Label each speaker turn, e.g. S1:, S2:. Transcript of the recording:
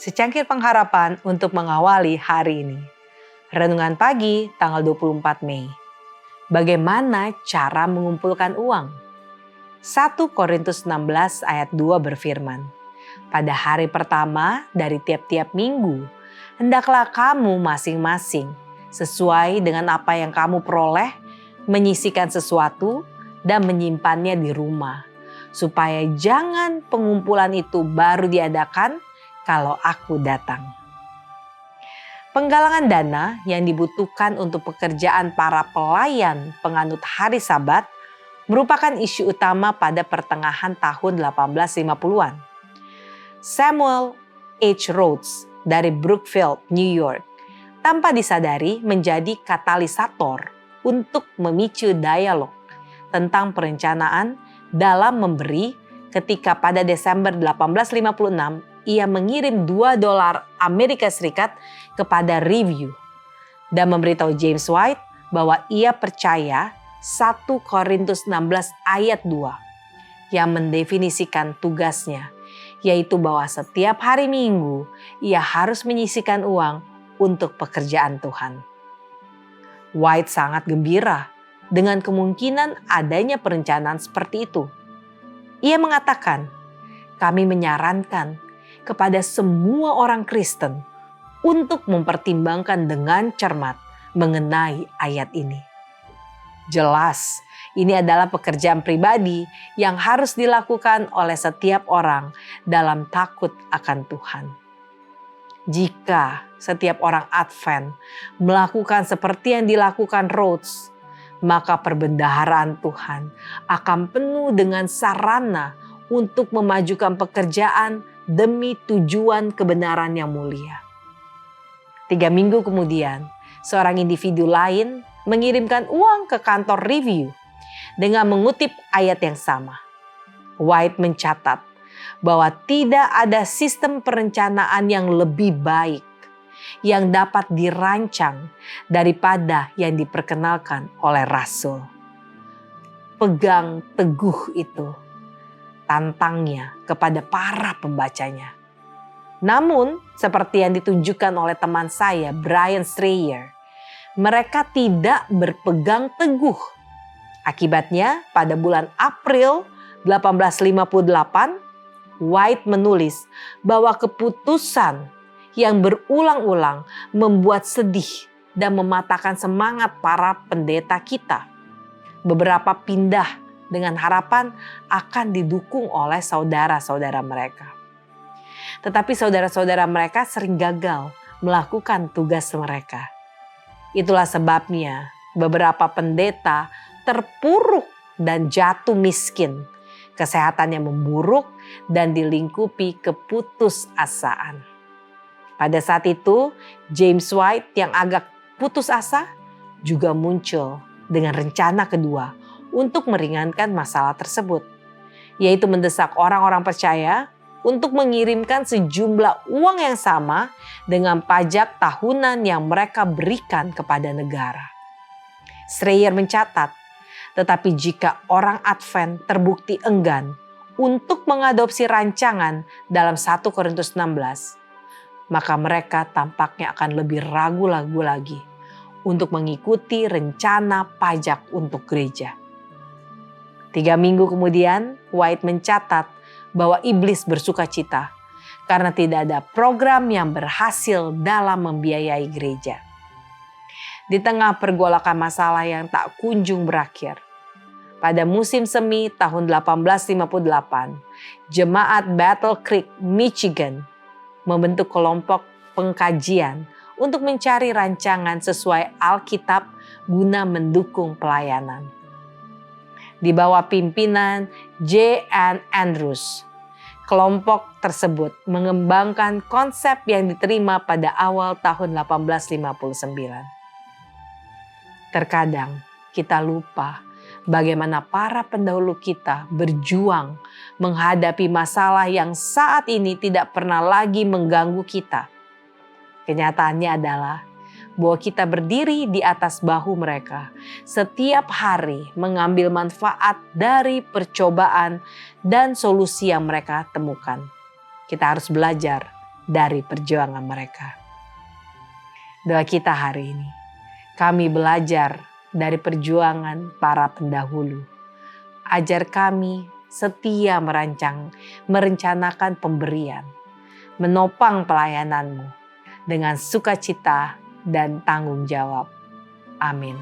S1: Secangkir pengharapan untuk mengawali hari ini. Renungan pagi tanggal 24 Mei. Bagaimana cara mengumpulkan uang? 1 Korintus 16 ayat 2 berfirman, pada hari pertama dari tiap-tiap minggu, hendaklah kamu masing-masing sesuai dengan apa yang kamu peroleh, menyisihkan sesuatu dan menyimpannya di rumah, supaya jangan pengumpulan itu baru diadakan kalau aku datang. Penggalangan dana yang dibutuhkan untuk pekerjaan para pelayan penganut hari Sabat merupakan isu utama pada pertengahan tahun 1850-an. Samuel H. Rhodes dari Brookfield, New York, tanpa disadari menjadi katalisator untuk memicu dialog tentang perencanaan dalam memberi ketika pada Desember 1856 ia mengirim $2 Amerika Serikat kepada Review dan memberitahu James White bahwa ia percaya 1 Korintus 16 ayat 2 yang mendefinisikan tugasnya, yaitu bahwa setiap hari Minggu ia harus menyisihkan uang untuk pekerjaan Tuhan. White sangat gembira dengan kemungkinan adanya perencanaan seperti itu. Ia mengatakan, kami menyarankan kepada semua orang Kristen untuk mempertimbangkan dengan cermat mengenai ayat ini. Jelas, ini adalah pekerjaan pribadi yang harus dilakukan oleh setiap orang dalam takut akan Tuhan. Jika setiap orang Advent melakukan seperti yang dilakukan Rhodes, maka perbendaharaan Tuhan akan penuh dengan sarana untuk memajukan pekerjaan demi tujuan kebenaran yang mulia. 3 minggu kemudian, seorang individu lain mengirimkan uang ke kantor Review dengan mengutip ayat yang sama. White mencatat bahwa tidak ada sistem perencanaan yang lebih baik yang dapat dirancang daripada yang diperkenalkan oleh Rasul. Pegang teguh itu tantangnya kepada para pembacanya. Namun, seperti yang ditunjukkan oleh teman saya, Brian Strayer, mereka tidak berpegang teguh. Akibatnya, pada bulan April 1858, White menulis bahwa keputusan yang berulang-ulang membuat sedih dan mematahkan semangat para pendeta kita. Beberapa pindah dengan harapan akan didukung oleh saudara-saudara mereka. Tetapi saudara-saudara mereka sering gagal melakukan tugas mereka. Itulah sebabnya beberapa pendeta terpuruk dan jatuh miskin. Kesehatannya memburuk dan dilingkupi keputusasaan. Pada saat itu, James White yang agak putus asa juga muncul dengan rencana kedua untuk meringankan masalah tersebut, yaitu mendesak orang-orang percaya untuk mengirimkan sejumlah uang yang sama dengan pajak tahunan yang mereka berikan kepada negara. Strayer mencatat, tetapi jika orang Advent terbukti enggan untuk mengadopsi rancangan dalam 1 Korintus 16, maka mereka tampaknya akan lebih ragu-ragu lagi untuk mengikuti rencana pajak untuk gereja. 3 minggu kemudian, White mencatat bahwa iblis bersuka cita karena tidak ada program yang berhasil dalam membiayai gereja. Di tengah pergolakan masalah yang tak kunjung berakhir, pada musim semi tahun 1858, Jemaat Battle Creek, Michigan, membentuk kelompok pengkajian untuk mencari rancangan sesuai Alkitab guna mendukung pelayanan. Di bawah pimpinan J. N. Andrews, kelompok tersebut mengembangkan konsep yang diterima pada awal tahun 1859. Terkadang kita lupa bagaimana para pendahulu kita berjuang menghadapi masalah yang saat ini tidak pernah lagi mengganggu kita. Kenyataannya adalah bahwa kita berdiri di atas bahu mereka setiap hari mengambil manfaat dari percobaan dan solusi yang mereka temukan. Kita harus belajar dari perjuangan mereka. Doa kita hari ini, kami belajar dari perjuangan para pendahulu. Ajar kami setia merencanakan pemberian, menopang pelayanan-Mu dengan sukacita dan tanggung jawab. Amin.